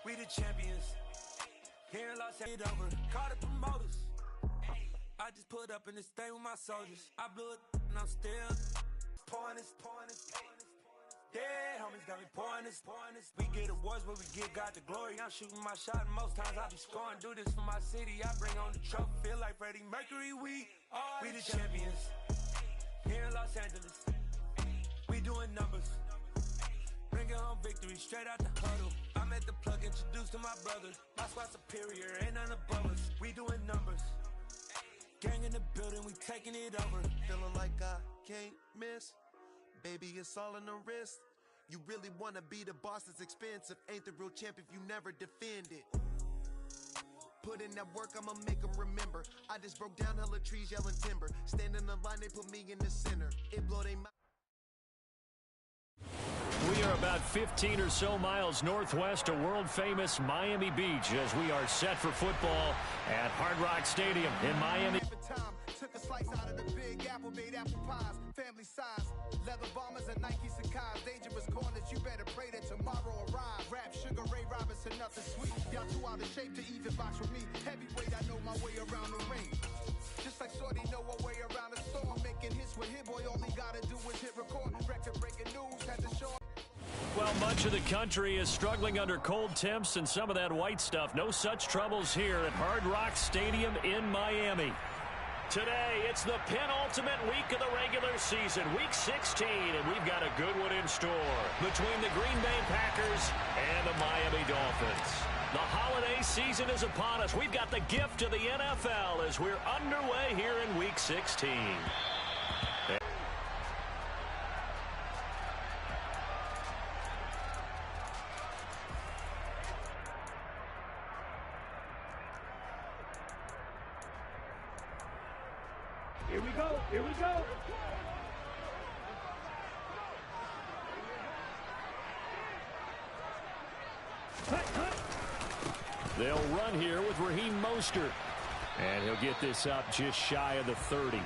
We the champions. Here in Los Angeles, over. Call the promoters. I just put up in this thing with my soldiers. I blew it and I'm still pouring this. Yeah, homies got me pouring this. We get awards, but we give God the glory. I'm shooting my shot, and most times I be scoring. Do this for my city. I bring on the trophy. Feel like Freddie Mercury. We the champions. Here in Los Angeles, we doing numbers. Bringing home victory straight out the huddle. I'm at the plug, introduced to my brother. My squad superior, ain't none above us. We doing numbers. Gang in the building, we taking it over. Feeling like I can't miss. Baby, it's all in the wrist. You really wanna be the boss, it's expensive. Ain't the real champ if you never defend it. Put in that work, I'ma make them remember. I just broke down hella trees, yelling timber. Stand in the line, they put me in the center. It blow they mind. We are about 15 or so miles northwest of world-famous Miami Beach as we are set for football at Hard Rock Stadium in Miami. Took a slice out of the big apple, made apple pies, family size, leather bombers and Nike Sacai's, dangerous corners, you better pray that tomorrow arrive. Rap, Sugar Ray Robinson, nothing sweet. Y'all too out of shape to even box with me. Heavyweight, I know my way around the ring. Just like Shorty know her way around the storm. Making hits with Hit Boy, all he gotta do is hit record. Record-breaking news, had to show. Well, much of the country is struggling under cold temps and some of that white stuff. No such troubles here at Hard Rock Stadium in Miami. Today, it's the penultimate week of the regular season, Week 16, and we've got a good one in store between the Green Bay Packers and the Miami Dolphins. The holiday season is upon us. We've got the gift of the NFL as we're underway here in Week 16. Here we go. Here we go. They'll run here with Raheem Mostert. And he'll get this up just shy of the 30.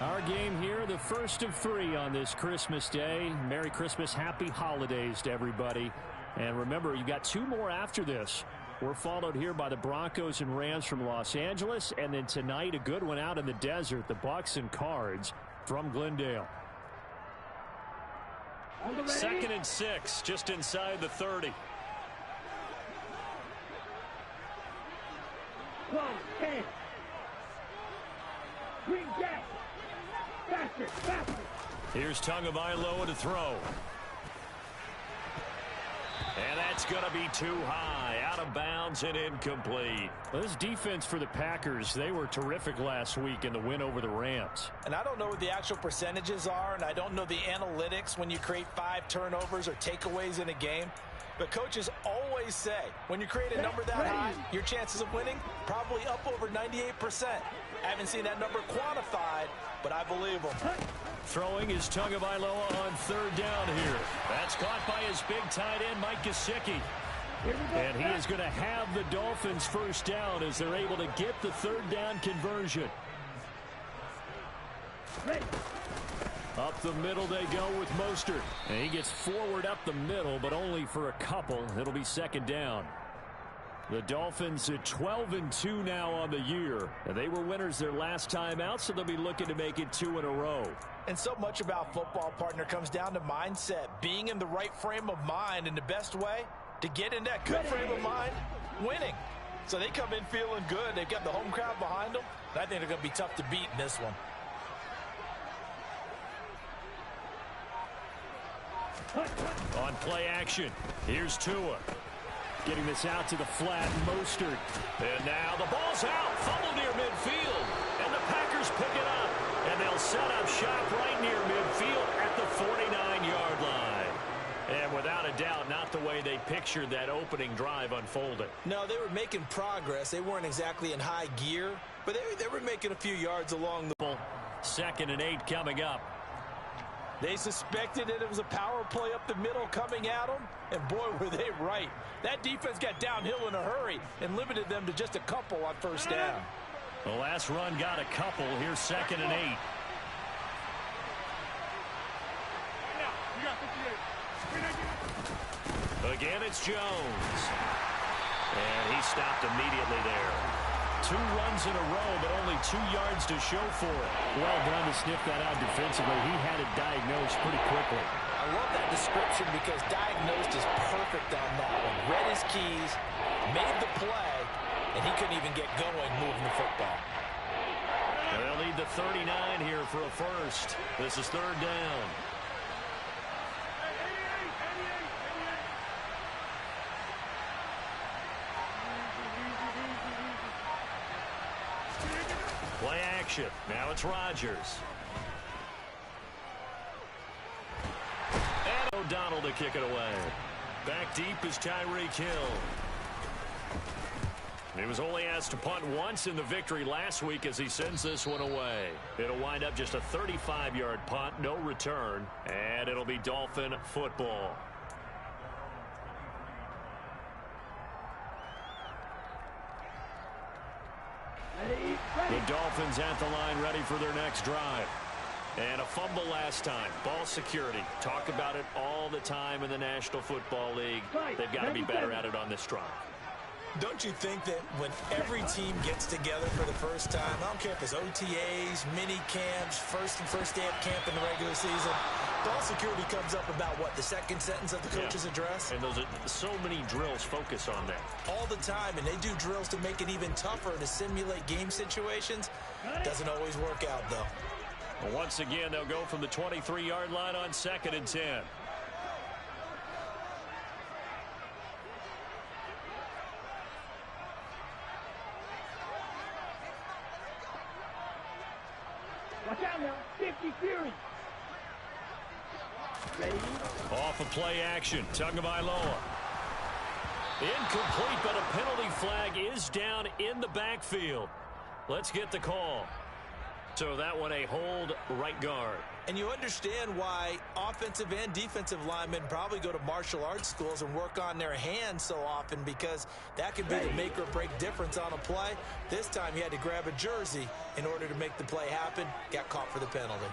Our game here, the first of 3 on this Christmas Day. Merry Christmas, Happy Holidays to everybody. And remember, you've got 2 more after this. We're followed here by the Broncos and Rams from Los Angeles. And then tonight, a good one out in the desert, the Bucks and Cards from Glendale. 2nd and 6, just inside the 30. 12, 10. Green Jack. Faster, faster. Here's Tagovailoa to throw. And that's going to be too high, out of bounds and incomplete. Well, this defense for the Packers, they were terrific last week in the win over the Rams. And I don't know what the actual percentages are, and I don't know the analytics when you create 5 turnovers or takeaways in a game. But coaches always say, when you create a number that high, your chances of winning probably up over 98%. I haven't seen that number quantified, but I believe them. Throwing is Tagovailoa on 3rd down here. That's caught by his big tight end, Mike Gesicki. And he is going to have the Dolphins first down as they're able to get the 3rd down conversion. Up the middle they go with Mostert. And he gets forward up the middle, but only for a couple. It'll be 2nd down. The Dolphins at 12-2 now on the year. And they were winners their last time out, so they'll be looking to make it 2 in a row. And so much about football, partner, comes down to mindset. Being in the right frame of mind, and the best way to get in that good frame of mind, winning. So they come in feeling good. They've got the home crowd behind them. And I think they're going to be tough to beat in this one. On play action, here's Tua. Getting this out to the flat, Mostert. And now the ball's out, fumble near midfield. And the Packers pick it up. And they'll set up shop right near midfield at the 49-yard line. And without a doubt, not the way they pictured that opening drive unfolded. No, they were making progress. They weren't exactly in high gear, but they were making a few yards along the ball. 2nd and 8 coming up. They suspected that it was a power play up the middle coming at them, and boy, were they right. That defense got downhill in a hurry and limited them to just a couple on 1st down. The last run got a couple. Here's 2nd and 8. Again, it's Jones. And he stopped immediately there. 2 runs in a row, but only 2 yards to show for it. Well done to sniff that out defensively. He had it diagnosed pretty quickly. I love that description because diagnosed is perfect on that one. Read his keys, made the play, and he couldn't even get going moving the football. And they'll need the 39 here for a first. This is 3rd down. Play action. Now it's Rodgers. And O'Donnell to kick it away. Back deep is Tyreek Hill. He was only asked to punt once in the victory last week as he sends this one away. It'll wind up just a 35-yard punt, no return, and it'll be Dolphin football. The Dolphins at the line, ready for their next drive. And a fumble last time. Ball security. Talk about it all the time in the National Football League. They've got to be better at it on this drive. Don't you think that when every team gets together for the first time, I don't care if it's OTAs, mini camps, first day of camp in the regular season, ball security comes up about what, the second sentence of the coach's address? And those are so many drills focus on that. All the time, and they do drills to make it even tougher to simulate game situations. Doesn't always work out, though. Well, once again, they'll go from the 23-yard line on 2nd and 10. Watch out now. 50 Fury. Ready? Off of play action. Tagovailoa. Incomplete, but a penalty flag is down in the backfield. Let's get the call. So that one a hold right guard. And you understand why offensive and defensive linemen probably go to martial arts schools and work on their hands so often, because that can be the make or break difference on a play. This time he had to grab a jersey in order to make the play happen. Got caught for the penalty.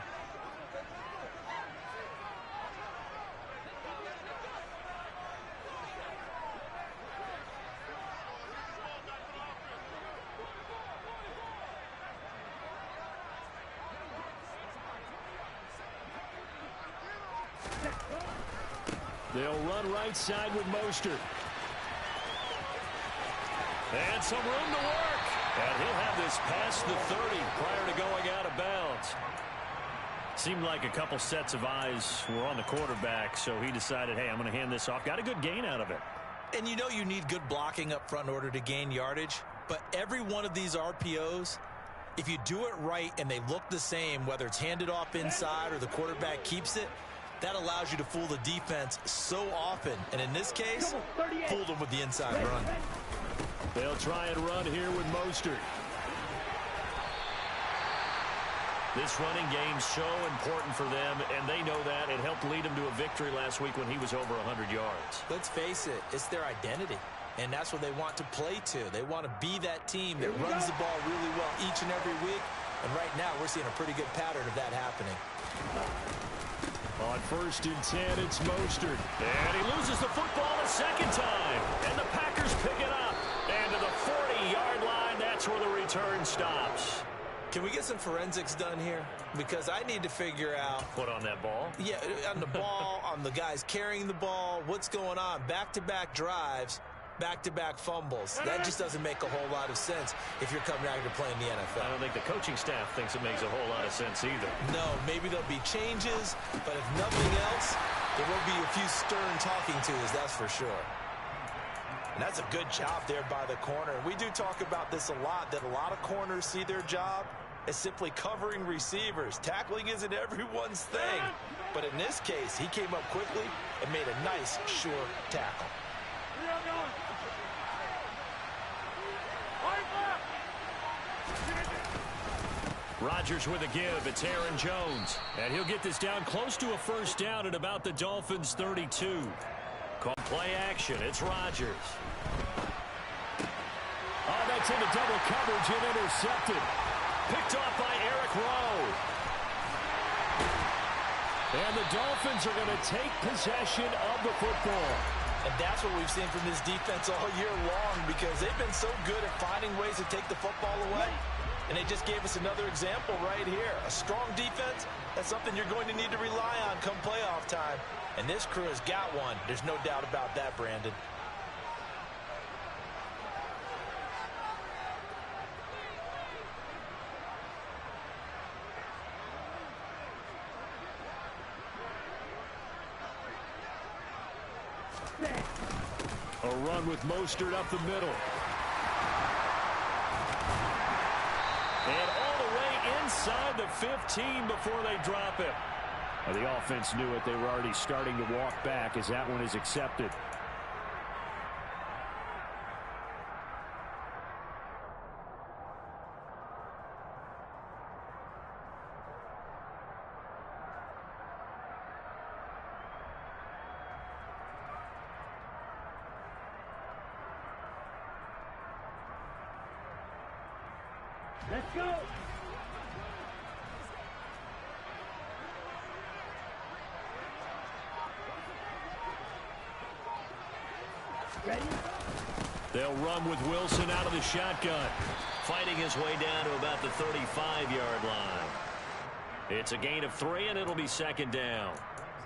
They'll run right side with Mostert. And some room to work. And he'll have this past the 30 prior to going out of bounds. Seemed like a couple sets of eyes were on the quarterback, so he decided, hey, I'm going to hand this off. Got a good gain out of it. And you know you need good blocking up front in order to gain yardage. But every one of these RPOs, if you do it right and they look the same, whether it's handed off inside or the quarterback keeps it, that allows you to fool the defense so often. And in this case, fooled them with the inside run. They'll try and run here with Mostert. This running game's so important for them, and they know that. It helped lead them to a victory last week when he was over 100 yards. Let's face it, it's their identity. And that's what they want to play to. They want to be that team that runs the ball really well each and every week. And right now, we're seeing a pretty good pattern of that happening. On 1st and 10, it's Mostert. And he loses the football a second time. And the Packers pick it up. And to the 40-yard line, that's where the return stops. Can we get some forensics done here? Because I need to figure out... What, on that ball? Yeah, on the ball, on the guys carrying the ball. What's going on? Back-to-back drives, back-to-back fumbles. That just doesn't make a whole lot of sense if you're coming out here to play in the NFL. I don't think the coaching staff thinks it makes a whole lot of sense either. No, maybe there'll be changes, but if nothing else, there will be a few stern talking tos, that's for sure. And that's a good job there by the corner. We do talk about this a lot, that a lot of corners see their job as simply covering receivers. Tackling isn't everyone's thing. But in this case, he came up quickly and made a nice, sure tackle. Rodgers with a give. It's Aaron Jones. And he'll get this down close to a first down at about the Dolphins' 32. Call play action. It's Rodgers. Oh, that's into double coverage and intercepted. Picked off by Eric Rowe. And the Dolphins are going to take possession of the football. And that's what we've seen from this defense all year long, because they've been so good at finding ways to take the football away. And they just gave us another example right here. A strong defense, that's something you're going to need to rely on come playoff time. And this crew has got one. There's no doubt about that, Brandon. A run with Mostert up the middle. And all the way inside the 15 before they drop it. Well, the offense knew it. They were already starting to walk back as that one is accepted. Let's go. Ready? They'll run with Wilson out of the shotgun. Fighting his way down to about the 35-yard line. It's a gain of 3, and it'll be second down.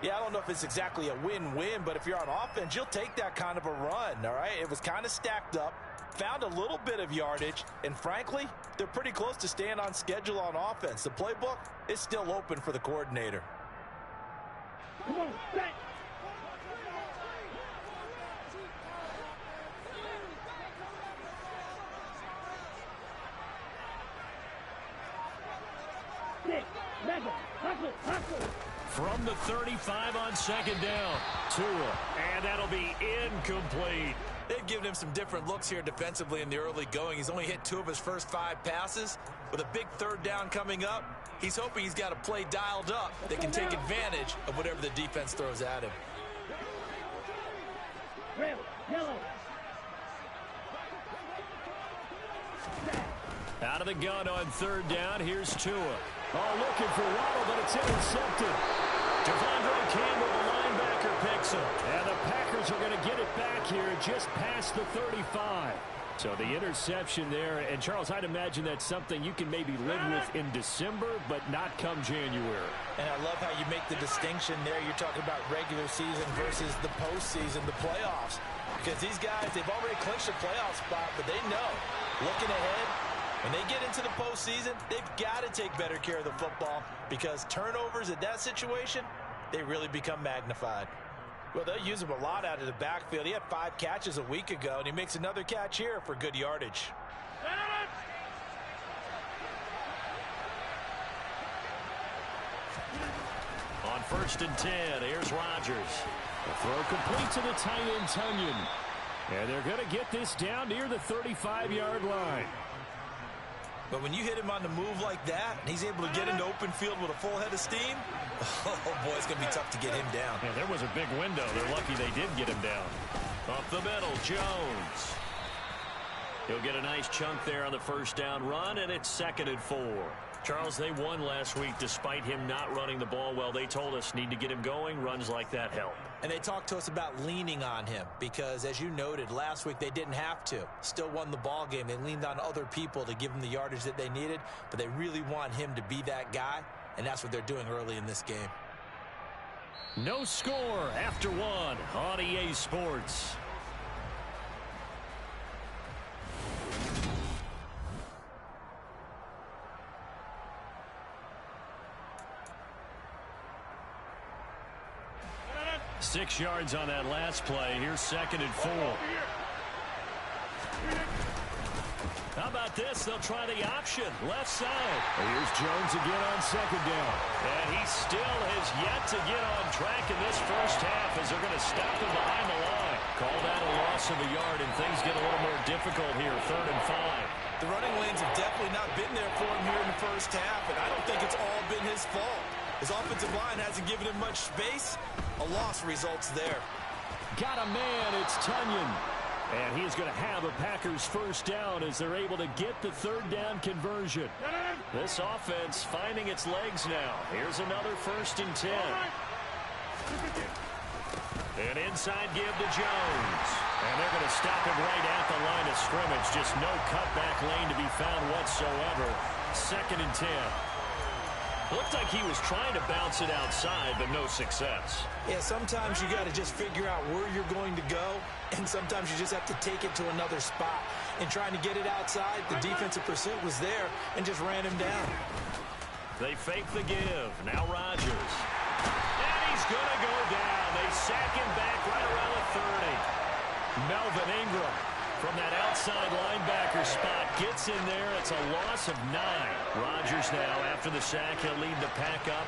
Yeah, I don't know if it's exactly a win-win, but if you're on offense, you'll take that kind of a run, all right? It was kind of stacked up, found a little bit of yardage, and frankly, they're pretty close to staying on schedule on offense. The playbook is still open for the coordinator. Come on, back. From the 35 on second down, Tua, and that'll be incomplete. They've given him some different looks here defensively in the early going. He's only hit 2 of his first 5 passes. With a big third down coming up, he's hoping he's got a play dialed up that can take advantage of whatever the defense throws at him. Red, yellow. Out of the gun on third down, here's Tua. Oh, looking for Waddle, but it's intercepted. Devondre Campbell, the linebacker, picks him. And the Packers are going to get it back here just past the 35. So the interception there. And, Charles, I'd imagine that's something you can maybe live with in December, but not come January. And I love how you make the distinction there. You're talking about regular season versus the postseason, the playoffs. Because these guys, they've already clinched a playoff spot, but they know, looking ahead, when they get into the postseason, they've got to take better care of the football, because turnovers in that situation, they really become magnified. Well, they'll use him a lot out of the backfield. He had 5 catches a week ago, and he makes another catch here for good yardage. On 1st and 10, here's Rodgers. The throw complete to the tight end, Tunyon. And they're going to get this down near the 35-yard line. But when you hit him on the move like that, and he's able to get into open field with a full head of steam, oh, boy, it's going to be tough to get him down. Yeah, there was a big window. They're lucky they did get him down. Up the middle, Jones. He'll get a nice chunk there on the first down run, and it's 2nd and 4. Charles, they won last week despite him not running the ball well. They told us need to get him going. Runs like that help. And they talked to us about leaning on him because, as you noted, last week they didn't have to. Still won the ball game. They leaned on other people to give them the yardage that they needed, but they really want him to be that guy, and that's what they're doing early in this game. No score after 1 on EA Sports. Six yards on that last play. Here's 2nd and 4. How about this? They'll try the option. Left side. Here's Jones again on 2nd down. And he still has yet to get on track in this first half as they're going to stop him behind the line. Call that a loss of a yard, and things get a little more difficult here. 3rd and 5. The running lanes have definitely not been there for him here in the first half, and I don't think it's all been his fault. His offensive line hasn't given him much space. A loss results there. Got a man. It's Tunyon. And he's going to have a Packers first down as they're able to get the 3rd down conversion. This offense finding its legs now. Here's another 1st and 10. An inside give to Jones. And they're going to stop him right at the line of scrimmage. Just no cutback lane to be found whatsoever. 2nd and 10. Looked like he was trying to bounce it outside, but no success. Yeah, sometimes you got to just figure out where you're going to go, and sometimes you just have to take it to another spot. And trying to get it outside, the defensive pursuit was there and just ran him down. They fake the give. Now Rodgers. And he's going to go down. They sack him back right around the 30. Melvin Ingram from that outside linebacker spot gets in there. It's a loss of 9. Rodgers now, after the sack, he'll lead the pack up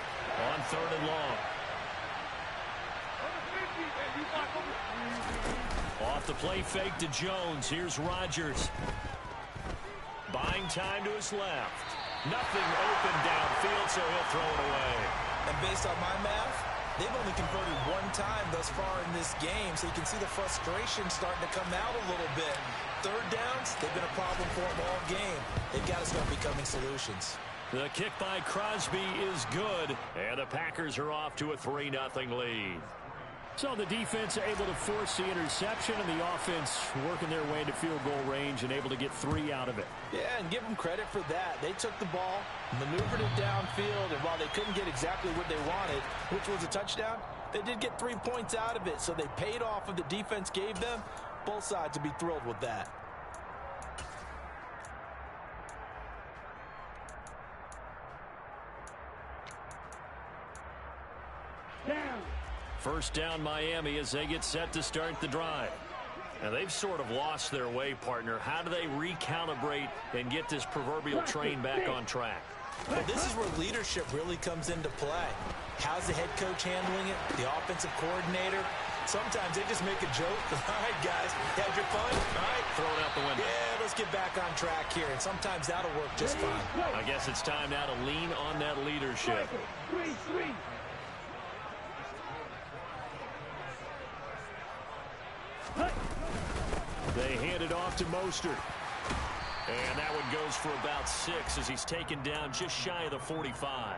on 3rd and long. Off the play fake to Jones. Here's Rodgers. Buying time to his left. Nothing open downfield, so he'll throw it away. And based on my math, they've only converted 1 time thus far in this game, so you can see the frustration starting to come out a little bit. 3rd downs, they've been a problem for them all game. They've got to start becoming solutions. The kick by Crosby is good, and the Packers are off to a 3-0 lead. So the defense able to force the interception, and the offense working their way into field goal range and able to get 3 out of it. Yeah, and give them credit for that. They took the ball, maneuvered it downfield, and while they couldn't get exactly what they wanted, which was a touchdown, they did get 3 points out of it, so they paid off what the defense gave them. Both sides would be thrilled with that. Down. First down Miami as they get set to start the drive. And they've sort of lost their way, partner. How do they recalibrate and get this proverbial train back on track? Well, this is where leadership really comes into play. How's the head coach handling it? The offensive coordinator? Sometimes they just make a joke. All right, guys, had your fun? All right. Throw it out the window. Yeah, let's get back on track here. And sometimes that'll work just fine. I guess it's time now to lean on that leadership. 3-3. They hand it off to Mostert. And that one goes for about 6 as he's taken down just shy of the 45.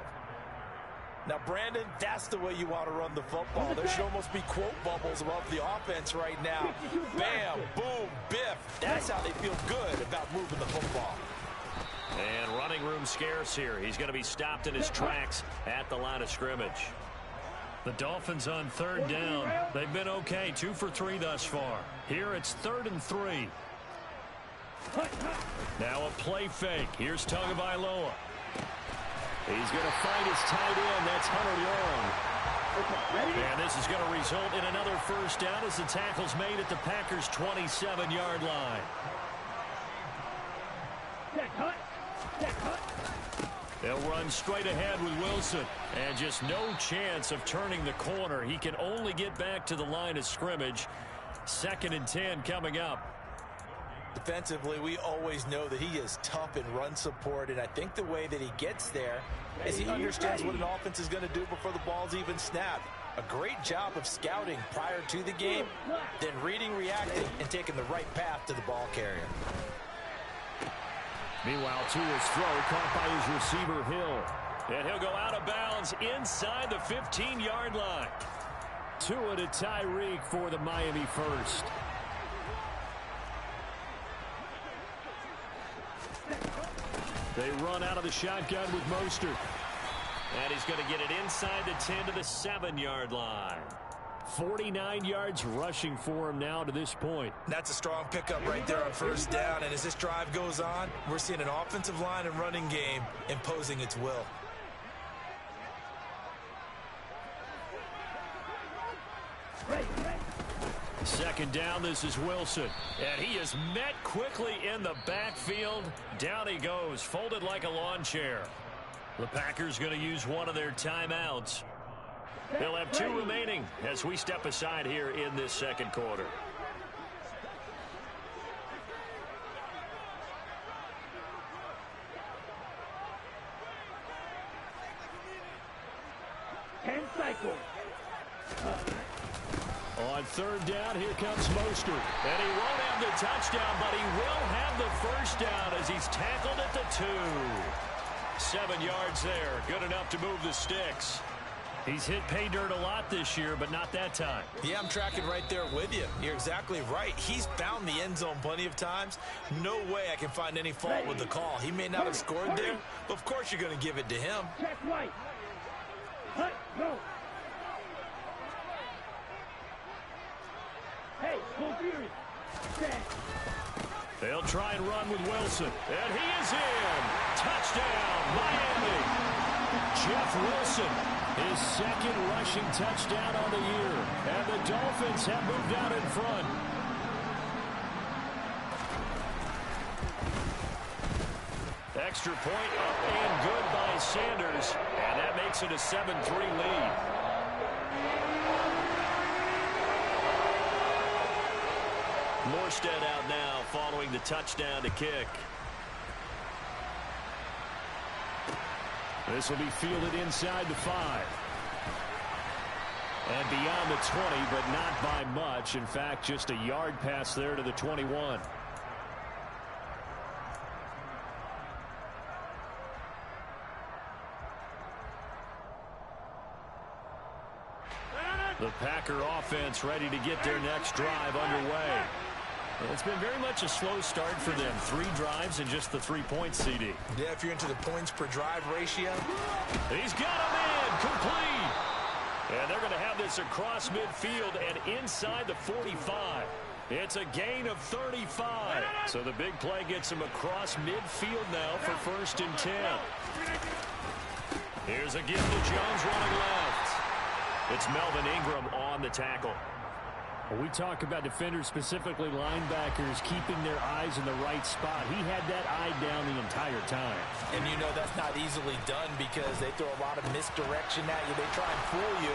Now, Brandon, that's the way you want to run the football. There should almost be quote bubbles above the offense right now. Bam, boom, biff. That's how they feel good about moving the football. And running room scarce here. He's going to be stopped in his tracks at the line of scrimmage. The Dolphins on 3rd down. They've been okay, 2 for 3 thus far. Here it's 3rd and 3. Now a play fake. Here's Tagovailoa. He's going to find his tight end. That's Hunter Long. And this is going to result in another first down as the tackle's made at the Packers' 27-yard line. They'll run straight ahead with Wilson. And just no chance of turning the corner. He can only get back to the line of scrimmage. 2nd and 10 coming up. Defensively, we always know that he is tough in run support, and I think the way that he gets there is he understands what an offense is going to do before the ball's even snapped. A great job of scouting prior to the game, then reading, reacting, and taking the right path to the ball carrier. Meanwhile, Tua's throw caught by his receiver, Hill. And he'll go out of bounds inside the 15-yard line. Tua to Tyreek for the Miami first. They run out of the shotgun with Mostert. And he's going to get it inside the 10 to the 7-yard line. 49 yards rushing for him now to this point. That's a strong pickup right there on first down. And as this drive goes on, we're seeing an offensive line and running game imposing its will. Second down, this is Wilson. And he is met quickly in the backfield. Down he goes, folded like a lawn chair. The Packers going to use one of their timeouts. They'll have 2 remaining as we step aside here in this second quarter. On third down, here comes Mostert. And he won't have the touchdown, but he will have the first down as he's tackled at the 2. 7 yards there. Good enough to move the sticks. He's hit pay dirt a lot this year, but not that time. Yeah, I'm tracking right there with you. You're exactly right. He's found the end zone plenty of times. No way I can find any fault with the call. He may not have scored there, but of course you're going to give it to him. Check right. Hut, go. Hey, full fury. Stand. They'll try and run with Wilson. And he is in. Touchdown, Miami. Jeff Wilson, his second rushing touchdown on the year. And the Dolphins have moved out in front. Extra point up and good by Sanders. And that makes it a 7-3 lead. Morstead out now following the touchdown to kick. This will be fielded inside the 5. And beyond the 20, but not by much. In fact, just a yard pass there to the 21. The Packer offense ready to get their next drive underway. It's been very much a slow start for them. 3 drives and just the 3 points, CD. Yeah, if you're into the points per drive ratio. He's got him in. Complete. And they're going to have this across midfield and inside the 45. It's a gain of 35. So the big play gets him across midfield now for 1st and 10. Here's a give to Jones running left. It's Melvin Ingram on the tackle. When we talk about defenders, specifically linebackers, keeping their eyes in the right spot. He had that eye down the entire time. And you know that's not easily done because they throw a lot of misdirection at you. They try and fool you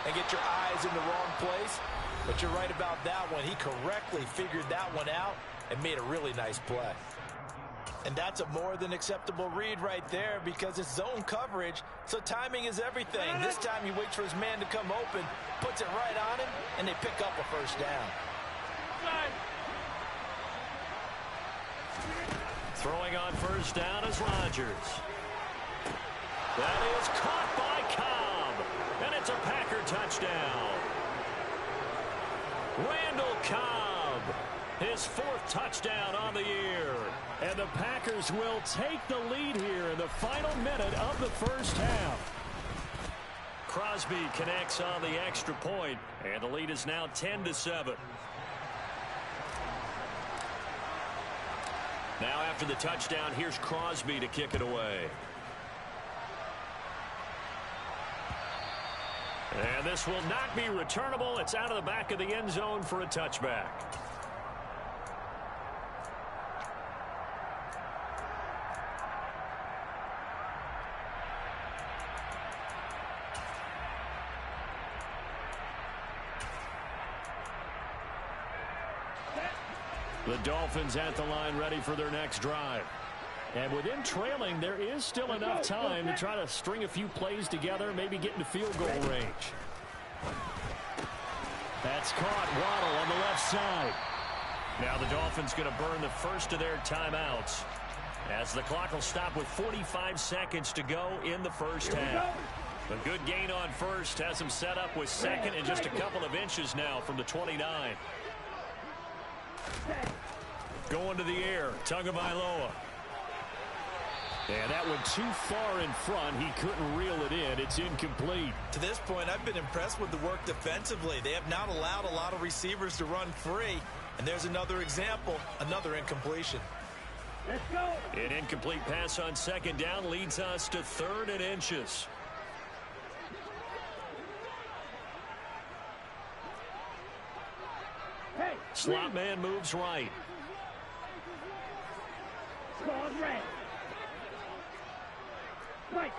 and get your eyes in the wrong place. But you're right about that one. He correctly figured that one out and made a really nice play. And that's a more than acceptable read right there because it's zone coverage, so timing is everything. This time he waits for his man to come open, puts it right on him, and they pick up a 1st down. Throwing on 1st down is Rodgers. That is caught by Cobb, and it's a Packer touchdown. Randall Cobb, his 4th touchdown on the year. And the Packers will take the lead here in the final minute of the 1st half. Crosby connects on the extra point, and the lead is now 10-7. Now after the touchdown, here's Crosby to kick it away. And this will not be returnable. It's out of the back of the end zone for a touchback. The Dolphins at the line ready for their next drive. And with them trailing, there is still enough time to try to string a few plays together, maybe get into field goal range. That's caught. Waddle on the left side. Now the Dolphins going to burn the first of their timeouts as the clock will stop with 45 seconds to go in the 1st half. A good gain on 1st has him set up with 2nd and just a couple of inches now from the 29. Going to the air, Tagovailoa. And that went too far in front. He couldn't reel it in. It's incomplete. To this point, I've been impressed with the work defensively. They have not allowed a lot of receivers to run free. And there's another example, another incompletion. Let's go. An incomplete pass on 2nd down leads us to 3rd and inches. Hey, Slot man moves right. Squad red. White.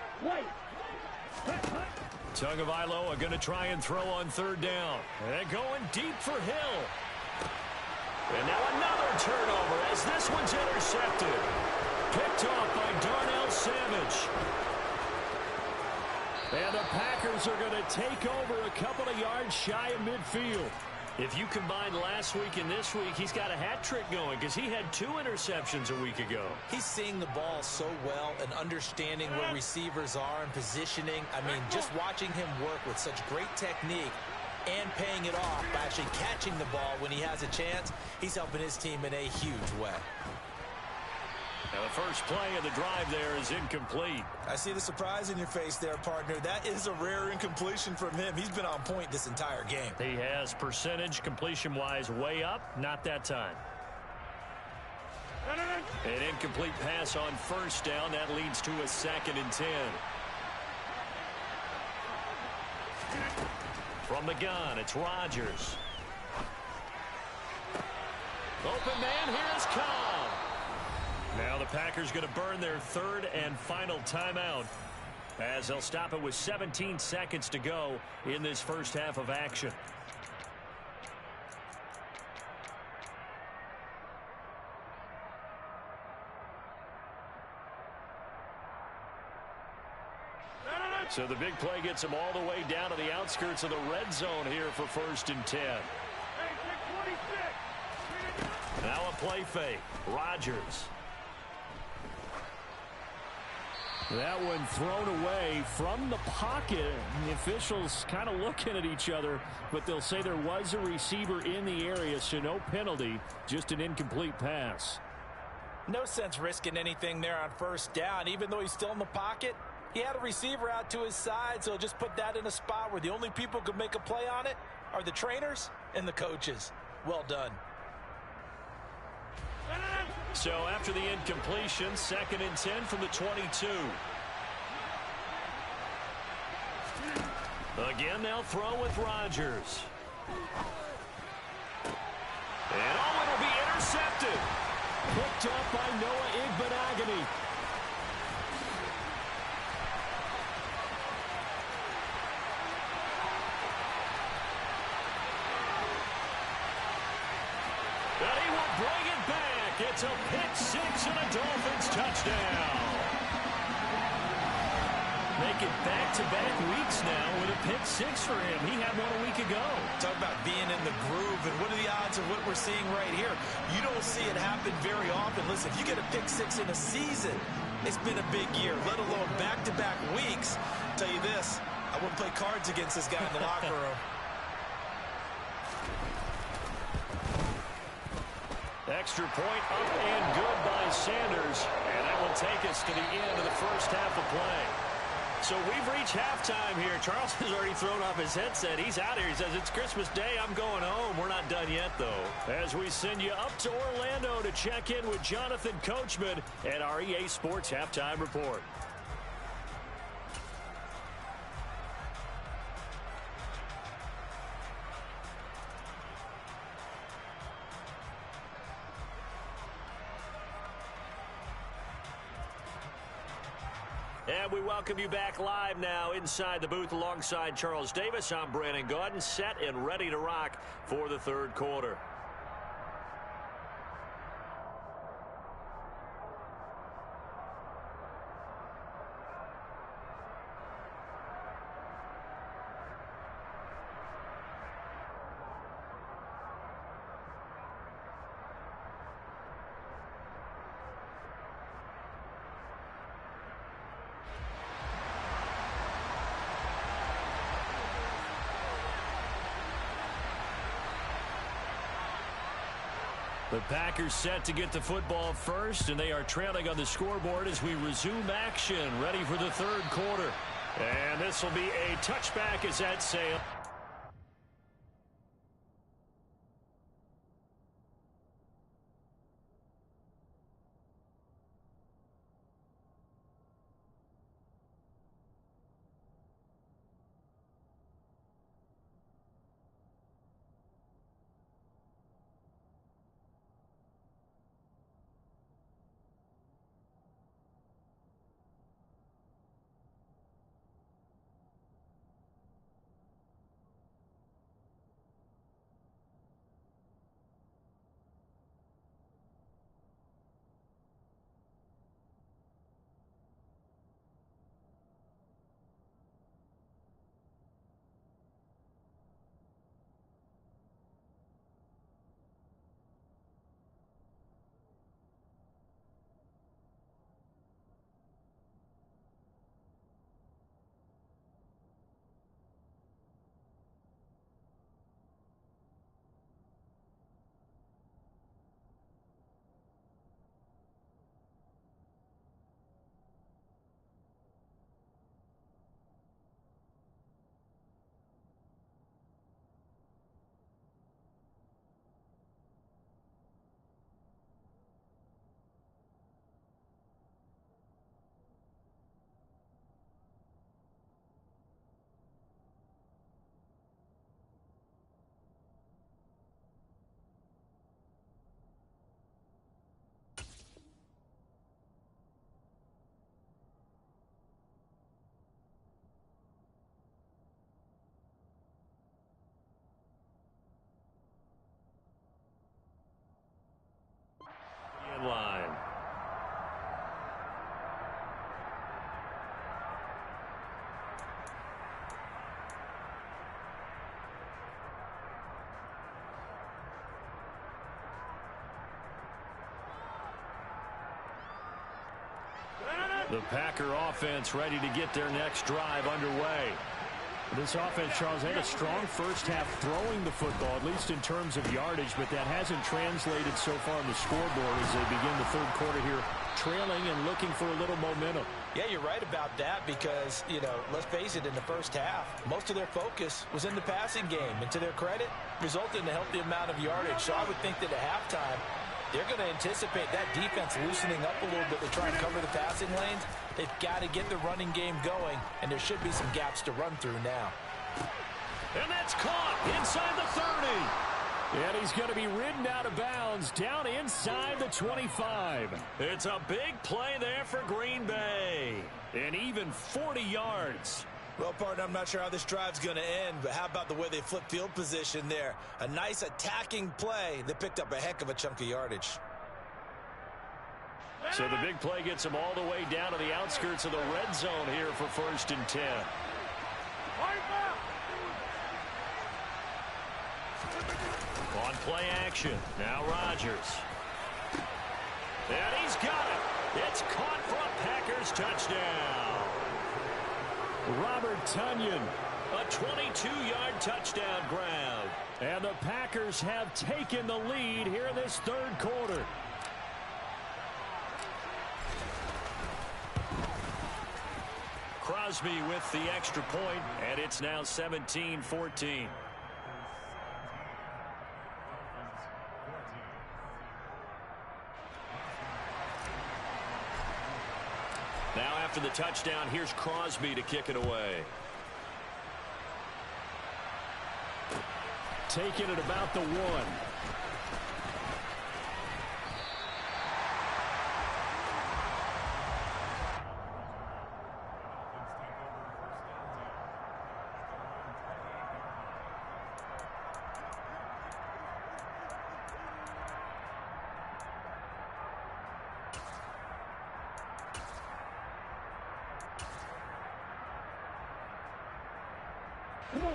Tagovailoa going to try and throw on 3rd down. And going deep for Hill. And now another turnover as this one's intercepted. Picked off by Darnell Savage. And the Packers are going to take over a couple of yards shy of midfield. If you combine last week and this week, he's got a hat trick going because he had 2 interceptions a week ago. He's seeing the ball so well and understanding where receivers are and positioning. I mean, just watching him work with such great technique and paying it off by actually catching the ball when he has a chance, he's helping his team in a huge way. Now the first play of the drive there is incomplete. I see the surprise in your face there, partner. That is a rare incompletion from him. He's been on point this entire game. He has percentage completion-wise way up, not that time. An incomplete pass on first down. That leads to a 2nd and 10. From the gun, it's Rodgers. Open man, here's Cobb. Now the Packers going to burn their 3rd and final timeout as they'll stop it with 17 seconds to go in this first half of action. So the big play gets them all the way down to the outskirts of the red zone here for 1st and 10. Now a play fake. Rodgers. That one thrown away from the pocket. The officials kind of looking at each other, but they'll say there was a receiver in the area, so no penalty, just an incomplete pass. No sense risking anything there on first down. Even though he's still in the pocket, he had a receiver out to his side, so just put that in a spot where the only people who can make a play on it are the trainers and the coaches. Well done. So after the incompletion, 2nd and 10 from the 22. Again, they'll throw with Rodgers. And it'll be intercepted. Picked up by Noah Igbenogany. And he will bring it back. It's a pick 6 and a Dolphins touchdown. Make it back-to-back weeks now with a pick 6 for him. He had one a week ago. Talk about being in the groove, and what are the odds of what we're seeing right here? You don't see it happen very often. Listen, if you get a pick 6 in a season, it's been a big year, let alone back-to-back weeks. I'll tell you this, I wouldn't play cards against this guy in the locker room. Extra point up and good by Sanders. And that will take us to the end of the first half of play. So we've reached halftime here. Charles has already thrown off his headset. He's out here. He says, it's Christmas Day. I'm going home. We're not done yet, though. As we send you up to Orlando to check in with Jonathan Coachman at our EA Sports Halftime Report. And we welcome you back live now inside the booth alongside Charles Davis. I'm Brandon Gaudin, set and ready to rock for the 3rd quarter. The Packers set to get the football first, and they are trailing on the scoreboard as we resume action, ready for the 3rd quarter. And this will be a touchback as that sail. The Packer offense ready to get their next drive underway. This offense, Charles, had a strong first half throwing the football, at least in terms of yardage, but that hasn't translated so far on the scoreboard as they begin the third quarter here, trailing and looking for a little momentum. Yeah, you're right about that because, let's face it, in the first half, most of their focus was in the passing game. And to their credit, resulted in a healthy amount of yardage. So I would think that at halftime, they're going to anticipate that defense loosening up a little bit to try and cover the passing lanes. They've got to get the running game going, and there should be some gaps to run through now. And that's caught inside the 30. And he's going to be ridden out of bounds down inside the 25. It's a big play there for Green Bay. And even 40 yards. Well, partner, I'm not sure how this drive's going to end, but how about the way they flip field position there? A nice attacking play that picked up a heck of a chunk of yardage. So the big play gets them all the way down to the outskirts of the red zone here for 1st and 10. On play action, now Rodgers. And he's got it. It's caught for a Packers touchdown. Robert Tonyan. A 22-yard touchdown grab. And the Packers have taken the lead here this third quarter. Crosby with the extra point, and it's now 17-14. Now after the touchdown, here's Crosby to kick it away. Taking it about the 1.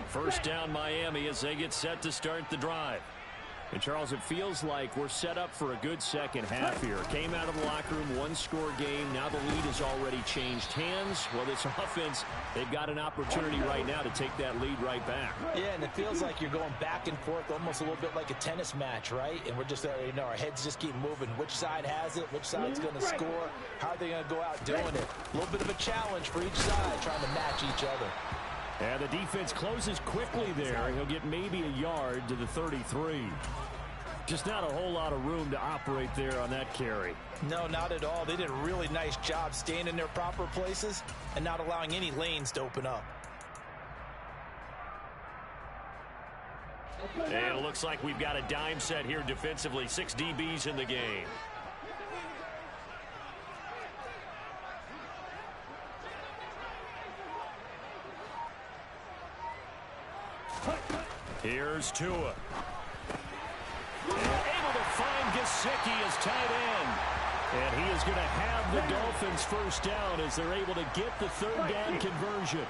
First down Miami as they get set to start the drive. And Charles, it feels like we're set up for a good second half here. Came out of the locker room, one-score game. Now the lead has already changed hands. Well, this offense, they've got an opportunity right now to take that lead right back. Yeah, and it feels like you're going back and forth almost a little bit like a tennis match, right? And we're just, our heads just keep moving. Which side has it? Which side's going to score? How are they going to go out doing it? A little bit of a challenge for each side, trying to match each other. And the defense closes quickly there. He'll get maybe a yard to the 33. Just not a whole lot of room to operate there on that carry. No, not at all. They did a really nice job staying in their proper places and not allowing any lanes to open up. And it looks like we've got a dime set here defensively. 6 DBs in the game. Here's Tua. And able to find Gesicki as tight end. And he is going to have the Dolphins first down as they're able to get the third down conversion.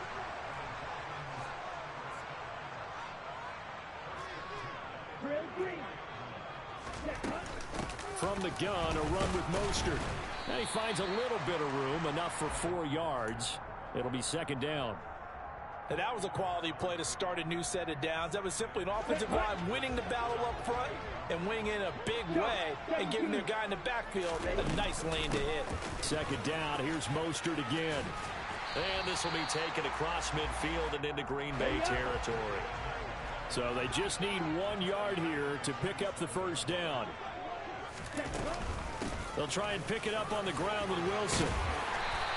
From the gun, a run with Mostert. And he finds a little bit of room, enough for 4 yards. It'll be second down. And that was a quality play to start a new set of downs. That was simply an offensive line winning the battle up front and winning in a big way and giving their guy in the backfield a nice lane to hit. Second down, here's Mostert again. And this will be taken across midfield and into Green Bay territory. So they just need 1 yard here to pick up the first down. They'll try and pick it up on the ground with Wilson.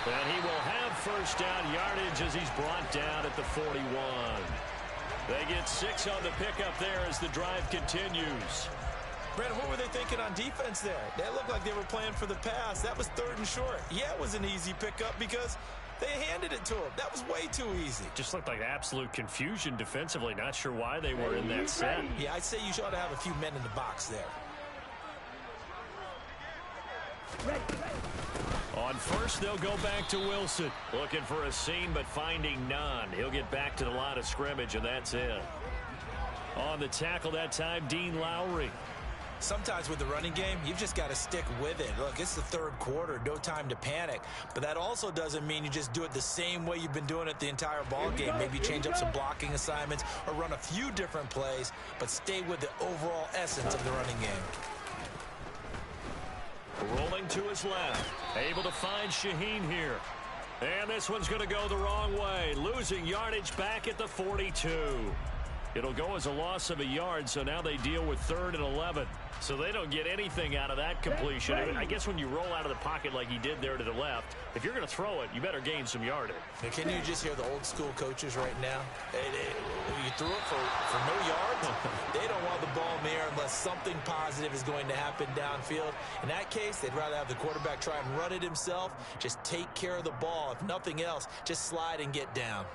And he will have first down yardage as he's brought down at the 41. They get 6 on the pickup there as the drive continues. Brandon, what were they thinking on defense there? They looked like they were playing for the pass. That was 3rd and short. Yeah, it was an easy pickup because they handed it to him. That was way too easy. Just looked like absolute confusion defensively. Not sure why they were in that set. Yeah, I'd say you should have a few men in the box there. On first, they'll go back to Wilson. Looking for a seam, but finding none. He'll get back to the line of scrimmage, and that's it. On the tackle that time, Dean Lowry. Sometimes with the running game, you've just got to stick with it. Look, it's the third quarter, no time to panic. But that also doesn't mean you just do it the same way you've been doing it the entire ball game. Maybe change up some blocking assignments or run a few different plays, but stay with the overall essence of the running game. Rolling to his left. Able to find Shaheen here. And this one's going to go the wrong way. Losing yardage back at the 42. It'll go as a loss of a yard, so now they deal with 3rd and 11. So they don't get anything out of that completion. I guess when you roll out of the pocket like he did there to the left, if you're going to throw it, you better gain some yardage. Now, can you just hear the old school coaches right now? You threw it for no yards? They don't want the ball in the air unless something positive is going to happen downfield. In that case, they'd rather have the quarterback try and run it himself. Just take care of the ball. If nothing else, just slide and get down.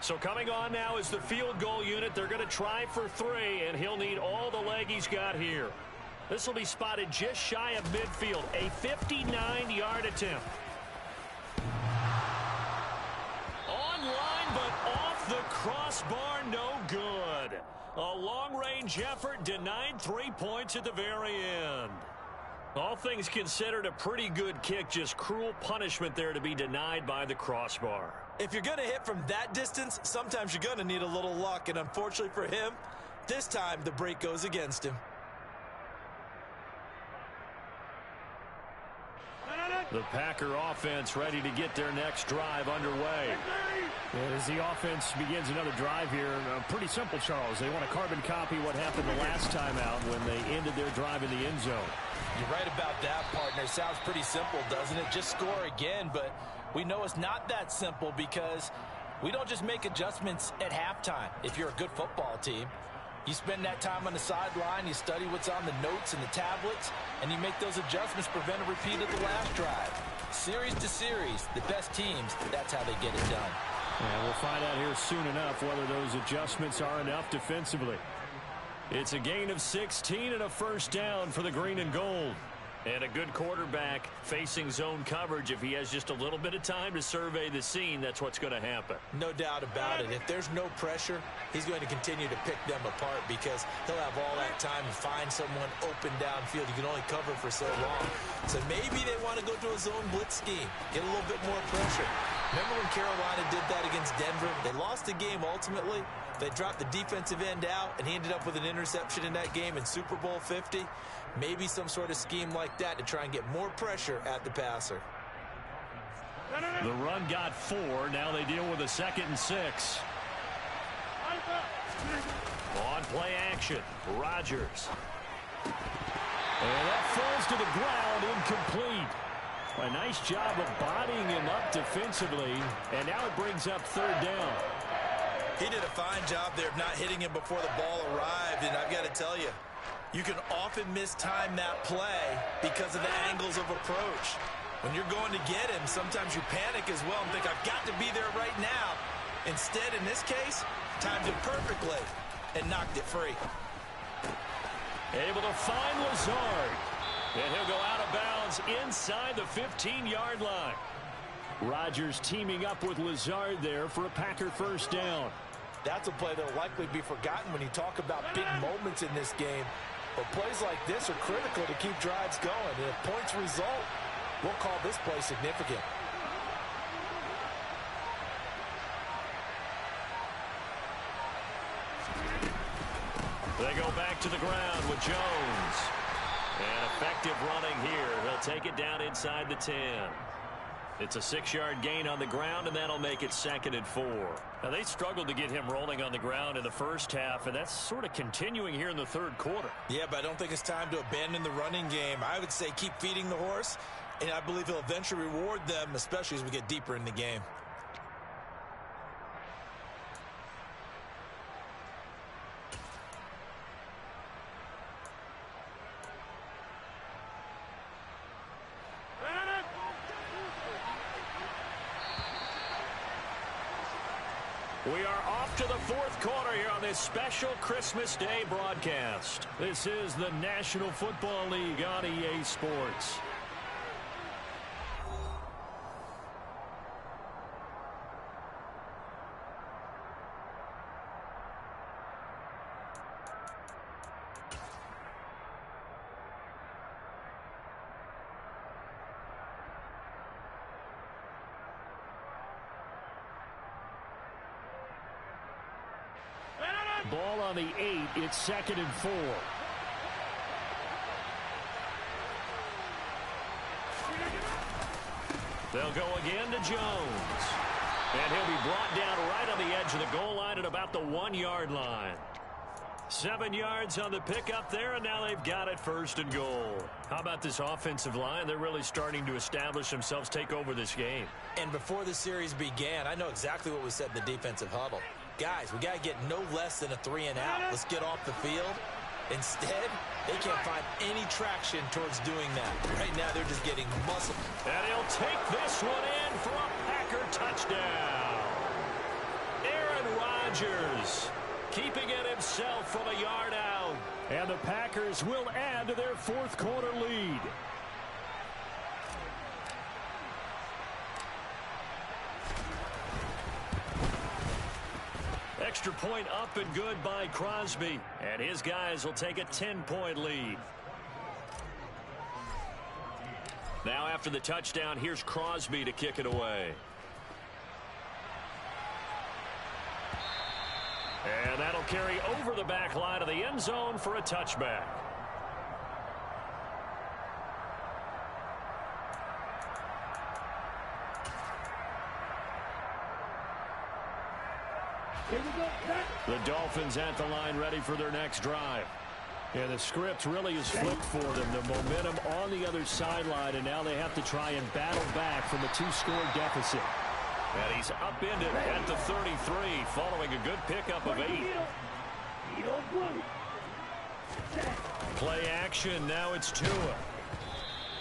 So coming on now is the field goal unit. They're going to try for 3, and he'll need all the leg he's got here. This will be spotted just shy of midfield, a 59-yard attempt. Online, but off the crossbar, no good. A long-range effort denied 3 points at the very end. All things considered, a pretty good kick, just cruel punishment there to be denied by the crossbar. If you're going to hit from that distance, sometimes you're going to need a little luck, and unfortunately for him, this time the break goes against him. The Packer offense ready to get their next drive underway. As the offense begins another drive here, pretty simple, Charles. They want to carbon copy what happened the last time out when they ended their drive in the end zone. You're right about that, partner. Sounds pretty simple, doesn't it? Just score again, but we know it's not that simple because we don't just make adjustments at halftime. If you're a good football team, you spend that time on the sideline, you study what's on the notes and the tablets, and you make those adjustments, prevent a repeat of the last drive. Series to series, the best teams, that's how they get it done. And we'll find out here soon enough whether those adjustments are enough defensively. It's a gain of 16 and a first down for the green and gold. And a good quarterback facing zone coverage. If he has just a little bit of time to survey the scene, that's what's going to happen. No doubt about it. If there's no pressure, he's going to continue to pick them apart because he'll have all that time to find someone open downfield. You can only cover for so long. So maybe they want to go to a zone blitz scheme, get a little bit more pressure. Remember when Carolina did that against Denver? They lost the game ultimately. They dropped the defensive end out, and he ended up with an interception in that game in Super Bowl 50. Maybe some sort of scheme like that to try and get more pressure at the passer. The run got 4. Now they deal with a 2nd and 6. On play action, Rodgers. And that falls to the ground, incomplete. A nice job of bodying him up defensively, and now it brings up 3rd down. He did a fine job there of not hitting him before the ball arrived, and I've got to tell you, you can often mistime that play because of the angles of approach. When you're going to get him, sometimes you panic as well and think, I've got to be there right now. Instead, in this case, timed it perfectly and knocked it free. Able to find Lazard. And he'll go out of bounds inside the 15-yard line. Rodgers teaming up with Lazard there for a Packer first down. That's a play that will likely be forgotten when you talk about big moments in this game. But plays like this are critical to keep drives going. And if points result, we'll call this play significant. They go back to the ground with Jones. And effective running here. He'll take it down inside the 10. It's a 6-yard gain on the ground, and that'll make it 2nd and 4. Now, they struggled to get him rolling on the ground in the first half, and that's sort of continuing here in the 3rd quarter. Yeah, but I don't think it's time to abandon the running game. I would say keep feeding the horse, and I believe he'll eventually reward them, especially as we get deeper in the game. We are off to the fourth quarter here on this special Christmas Day broadcast. This is the National Football League on EA Sports. Ball on the 8. It's 2nd and 4. They'll go again to Jones. And he'll be brought down right on the edge of the goal line at about the 1-yard line. 7 yards on the pickup there, and now they've got it 1st and goal. How about this offensive line? They're really starting to establish themselves, take over this game. And before the series began, I know exactly what was said in the defensive huddle. Guys, we got to get no less than a 3-and-out. Let's get off the field. Instead, they can't find any traction towards doing that. Right now, they're just getting muscle. And he'll take this one in for a Packer touchdown. Aaron Rodgers keeping it himself from a yard out. And the Packers will add to their fourth quarter lead. Extra point up and good by Crosby. And his guys will take a 10-point lead. Now after the touchdown, here's Crosby to kick it away. And that'll carry over the back line of the end zone for a touchback. The Dolphins at the line ready for their next drive. Yeah, the script really is flipped for them. The momentum on the other sideline, and now they have to try and battle back from a 2-score deficit. And he's upended at the 33 following a good pickup of 8. Play action. Now it's Tua.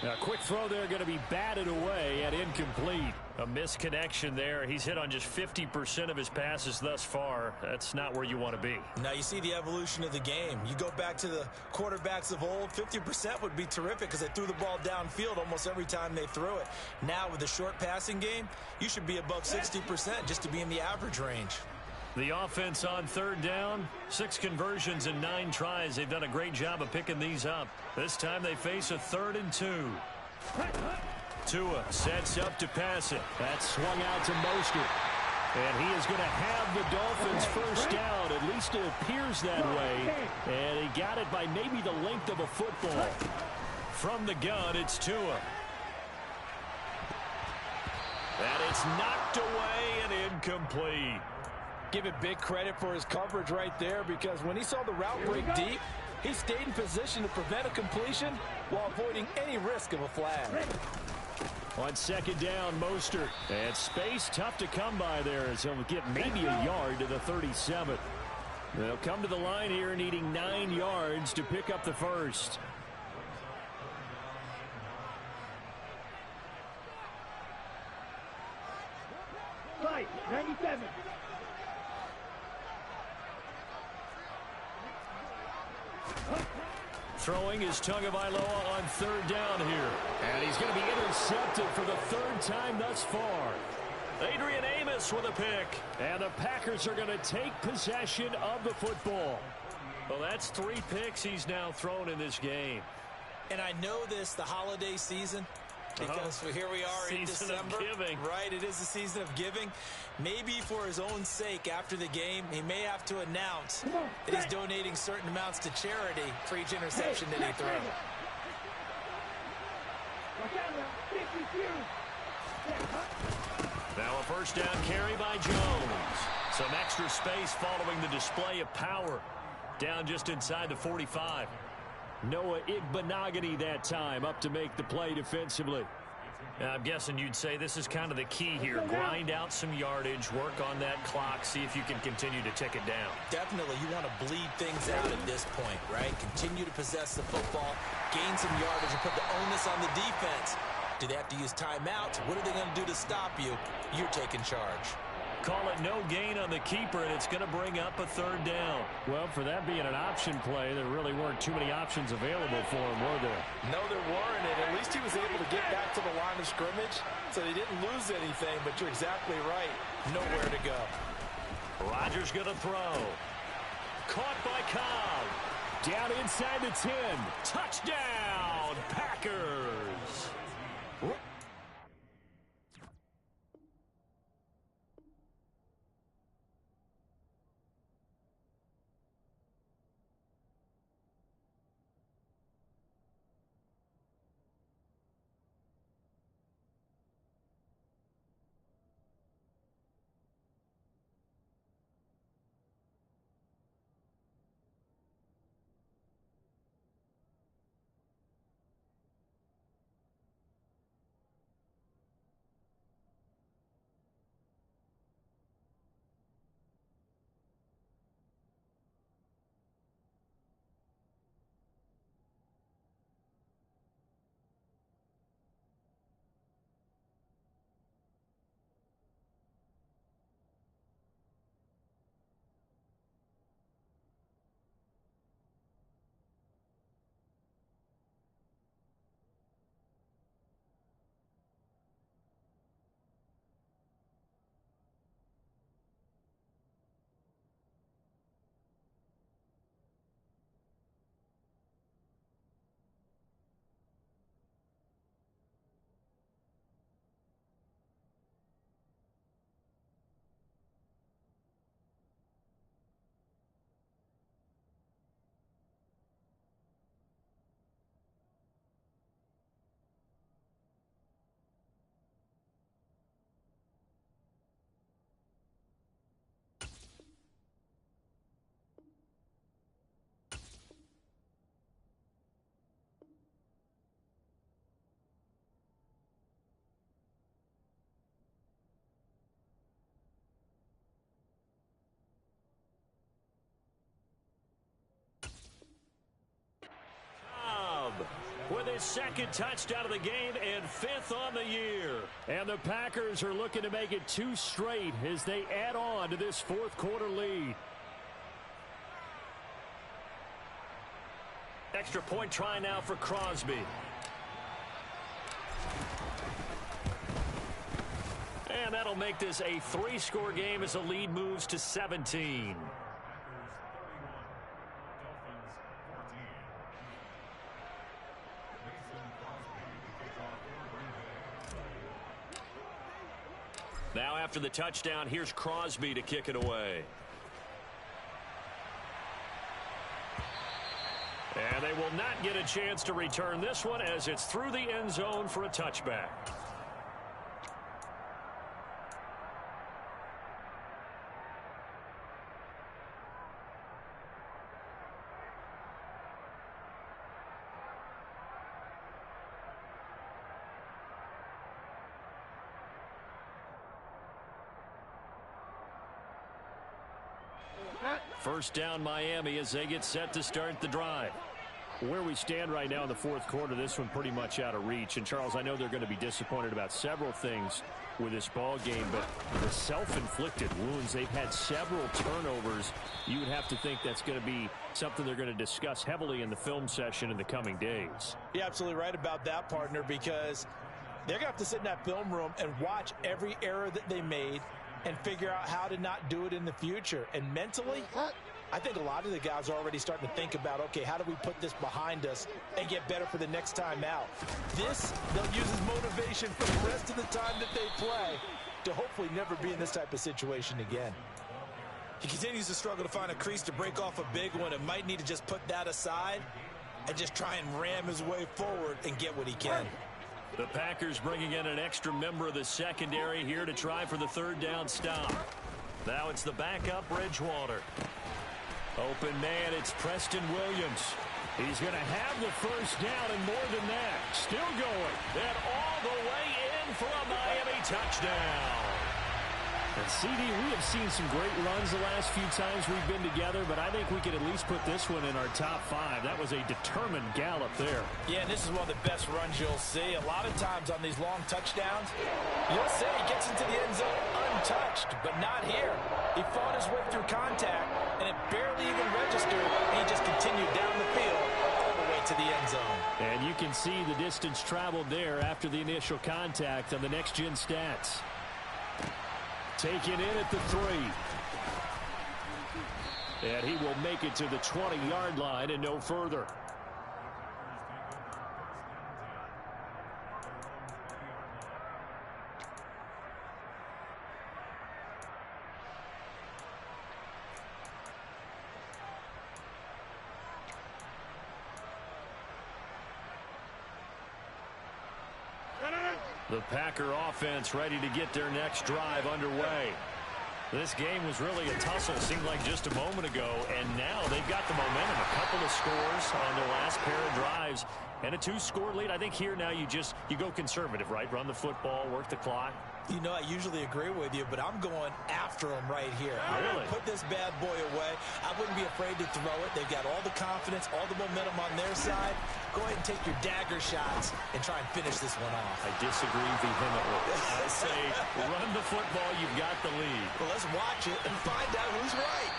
A quick throw there going to be batted away and incomplete. A misconnection there. He's hit on just 50% of his passes thus far. That's not where you want to be. Now you see the evolution of the game. You go back to the quarterbacks of old, 50% would be terrific because they threw the ball downfield almost every time they threw it. Now with the short passing game, you should be above 60% just to be in the average range. The offense on 3rd down, 6 conversions and 9 tries. They've done a great job of picking these up. This time they face a 3rd and 2. Tua sets up to pass it. That's swung out to Mostert. And he is going to have the Dolphins first down. At least it appears that way. And he got it by maybe the length of a football. From the gun, it's Tua. And it's knocked away and incomplete. Give it big credit for his coverage right there, because when he saw the route break deep, he stayed in position to prevent a completion while avoiding any risk of a flag. On 2nd down, Mostert. And space tough to come by there as he'll get maybe a yard to the 37. They'll come to the line here needing 9 yards to pick up the first. Right, 97. Throwing is Tagovailoa on 3rd down here. And he's going to be intercepted for the 3rd time thus far. Adrian Amos with a pick. And the Packers are going to take possession of the football. Well, that's 3 picks he's now thrown in this game. And I know this, the holiday season, because here we are in December. Season of giving. Right, it is the season of giving. Maybe for his own sake after the game, he may have to announce that he's donating certain amounts to charity for each interception that he throws. Now a first down carry by Jones. Some extra space following the display of power. Down just inside the 45. Noah Igbenogany that time up to make the play defensively. I'm guessing you'd say this is kind of the key here. Grind out some yardage, work on that clock, see if you can continue to tick it down. Definitely, you want to bleed things out at this point, right? Continue to possess the football, gain some yardage, and put the onus on the defense. Do they have to use timeouts? What are they going to do to stop you? You're taking charge. call it no gain on the keeper, and it's going to bring up a third down. Well, for that being an option play, there really weren't too many options available for him, were there? No, there weren't, and at least he was able to get back to the line of scrimmage, so he didn't lose anything, but you're exactly right. Nowhere to go. Rodgers going to throw. Caught by Cobb. Down inside the 10. Touchdown, Packers. With his second touchdown of the game and 5th on the year. And the Packers are looking to make it 2 straight as they add on to this 4th quarter lead. Extra point try now for Crosby. And that'll make this a 3-score game as the lead moves to 17. Now after the touchdown, here's Crosby to kick it away. And they will not get a chance to return this one as it's through the end zone for a touchback. First down Miami as they get set to start the drive. Where we stand right now in the 4th quarter, this one pretty much out of reach. And, Charles, I know they're going to be disappointed about several things with this ball game, but the self-inflicted wounds, they've had several turnovers. You would have to think that's going to be something they're going to discuss heavily in the film session in the coming days. You're absolutely right about that, partner, because they're going to have to sit in that film room and watch every error that they made and figure out how to not do it in the future. And mentally, I think a lot of the guys are already starting to think about, okay, how do we put this behind us and get better for the next time out? This, they'll use as motivation for the rest of the time that they play to hopefully never be in this type of situation again. He continues to struggle to find a crease to break off a big one and might need to just put that aside and just try and ram his way forward and get what he can. The Packers bringing in an extra member of the secondary here to try for the 3rd down stop. Now it's the backup Bridgewater. Open man, it's Preston Williams. He's going to have the first down and more than that. Still going. And all the way in for a Miami touchdown. And CD, we have seen some great runs the last few times we've been together, but I think we could at least put this one in our top 5. That was a determined gallop there. Yeah, and this is one of the best runs you'll see. A lot of times on these long touchdowns, you'll say he gets into the end zone untouched, but not here. He fought his way through contact, and it barely even registered, and he just continued down the field all the way to the end zone. And you can see the distance traveled there after the initial contact on the next-gen stats. Taken in at the 3. And he will make it to the 20-yard line and no further. The Packer offense ready to get their next drive underway. This game was really a tussle, seemed like just a moment ago, and now they've got the momentum. A couple of scores on their last pair of drives, and a 2-score lead. I think here now you go conservative, right? Run the football, work the clock. You know, I usually agree with you, but I'm going after him right here. Really? Put this bad boy away. I wouldn't be afraid to throw it. They've got all the confidence, all the momentum on their side. Go ahead and take your dagger shots and try and finish this one off. I disagree vehemently. I say run the football, you've got the lead. Well, let's watch it and find out who's right.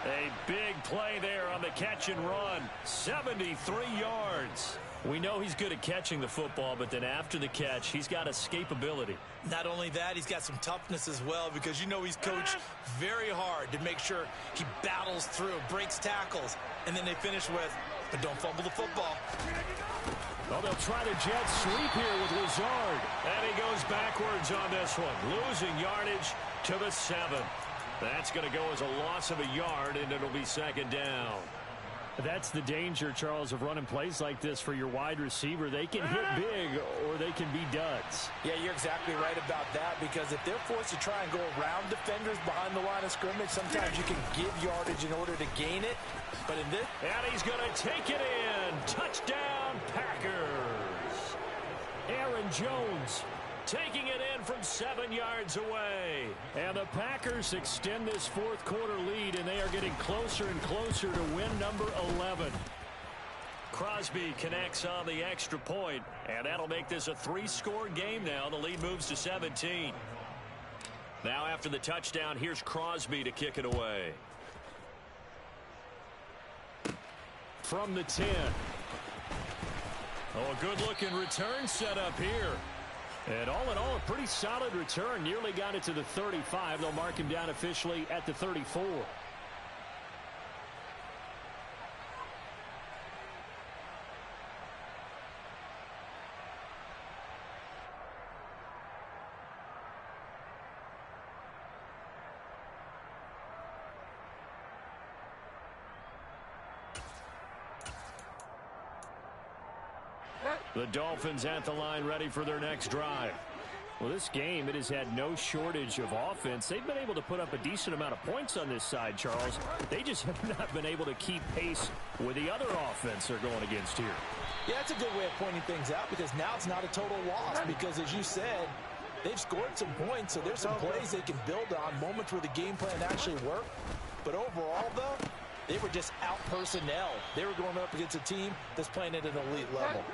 A big play there on the catch and run. 73 yards. We know he's good at catching the football, but then after the catch, he's got escapability. Not only that, he's got some toughness as well, because you know he's coached very hard to make sure he battles through, breaks tackles, and then they finish with, but don't fumble the football. Well, they'll try the jet sweep here with Lazard. And he goes backwards on this one, losing yardage to the 7. That's going to go as a loss of a yard, and it'll be second down. That's the danger, Charles, of running plays like this for your wide receiver. They can hit big or they can be duds. Yeah, you're exactly right about that, because if they're forced to try and go around defenders behind the line of scrimmage, sometimes you can give yardage in order to gain it. But in this... And he's going to take it in. Touchdown, Packers. Aaron Jones taking it in from 7 yards away. And the Packers extend this fourth quarter lead, and they are getting closer and closer to win number 11. Crosby connects on the extra point, and that'll make this a 3-score game now. The lead moves to 17. Now after the touchdown, here's Crosby to kick it away. From the 10. Oh, a good-looking return set up here. And all in all, a pretty solid return. Nearly got it to the 35. They'll mark him down officially at the 34. The Dolphins at the line, ready for their next drive. Well, this game, it has had no shortage of offense. They've been able to put up a decent amount of points on this side, Charles. They just have not been able to keep pace with the other offense they're going against here. Yeah, that's a good way of pointing things out, because now it's not a total loss, because as you said, they've scored some points, so there's some plays they can build on, moments where the game plan actually worked. But overall, though, they were just out personnel. They were going up against a team that's playing at an elite level.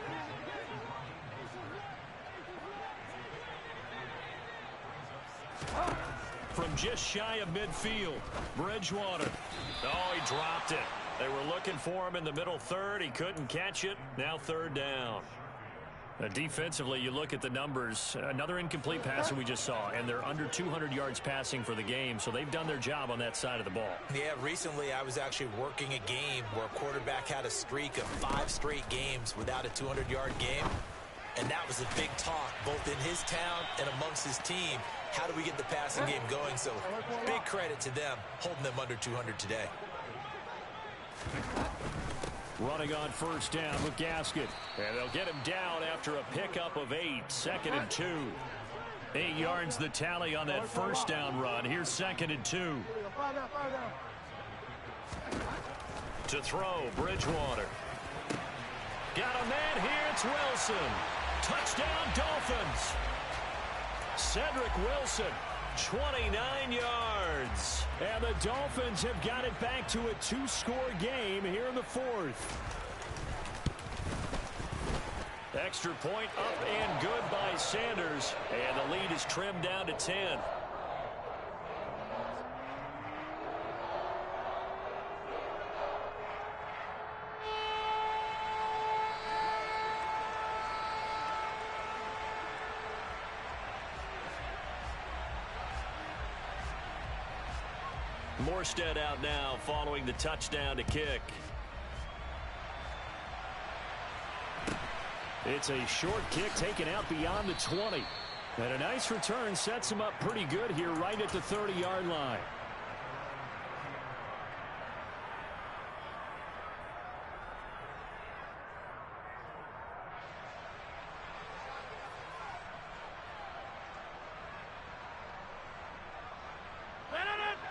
From just shy of midfield, Bridgewater. Oh, he dropped it. They were looking for him in the middle third. He couldn't catch it. Now third down. Defensively, you look at the numbers. Another incomplete pass we just saw, and they're under 200 yards passing for the game, so they've done their job on that side of the ball. Yeah, recently I was actually working a game where a quarterback had a streak of 5 straight games without a 200-yard game, and that was a big talk both in his town and amongst his team. How do we get the passing game going? So big credit to them holding them under 200 today. Running on first down with Gasket. And they'll get him down after a pickup of 8. Second and 2. 8 yards the tally on that first down run. Here's second and 2. To throw, Bridgewater. Got a man here. It's Wilson. Touchdown, Dolphins. Cedric Wilson 29 yards. And the Dolphins have got it back to a 2-score game here in the fourth. Extra point up and good by Sanders. And the lead is trimmed down to 10. Morstead out now following the touchdown to kick. It's a short kick taken out beyond the 20. And a nice return sets him up pretty good here right at the 30-yard line.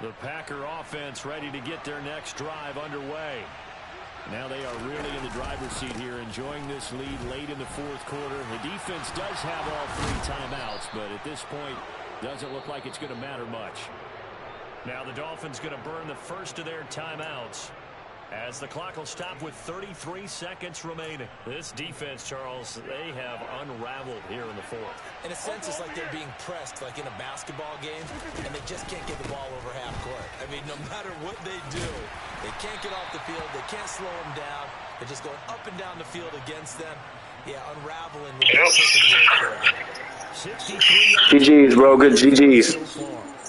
The Packer offense ready to get their next drive underway. Now they are really in the driver's seat here, enjoying this lead late in the fourth quarter. The defense does have all 3 timeouts, but at this point, doesn't look like it's going to matter much. Now the Dolphins going to burn the first of their timeouts as the clock will stop with 33 seconds remaining. This defense, Charles, they have unraveled here in the fourth. In a sense, it's like they're being pressed like in a basketball game, and they just can't get the ball over half court. I mean, no matter what they do, they can't get off the field. They can't slow them down. They're just going up and down the field against them. Yeah, unraveling. GG's, bro. Good GG's.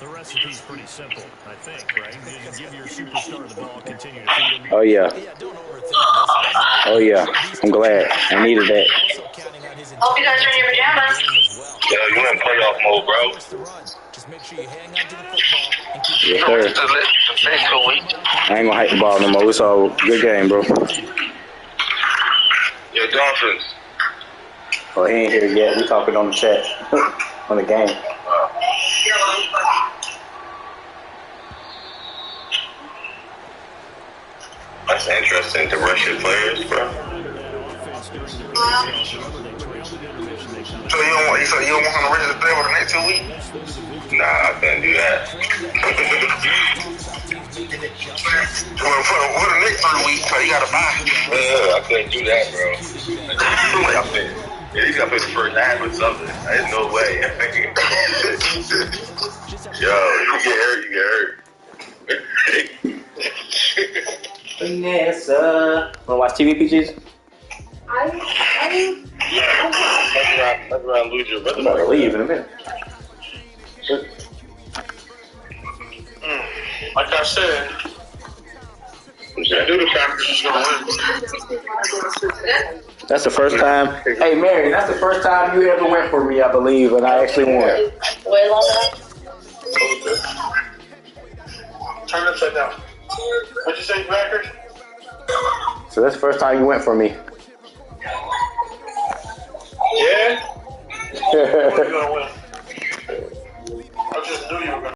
The recipe's pretty simple, I think, right? You give your superstar the ball, continue to feed him. Oh, yeah. Oh, yeah. I'm glad. I needed that. Hope you guys are in your pajamas. Yo, you in playoff mode, bro. Just make sure you hang on to the football and keep Yes, sir. I ain't gonna hype the ball no more. It's all good game, bro. Yo, Dolphins. Oh, he ain't here yet. We talking on the chat. On the game. That's interesting to rush your players, bro. So you don't want him to rush his player for the next 2 weeks? Nah, I couldn't do that. For the next 3 weeks, so you gotta buy. I couldn't do that, bro. Yeah, you gotta play the first half or something. There's no way. Yo, if you get hurt, you get hurt. Vanessa. Wanna watch TV, PGs? Let's around lose your brother. I'm about to leave in a minute. Like I said, I knew the Packers was gonna win. That's the first time. Hey, Mary, that's the first time you ever went for me, I believe, and I actually won. Way long enough. Turn it upside down. What'd you say, Packers? So that's the first time you went for me. Yeah? What are you gonna win? I just knew you were gonna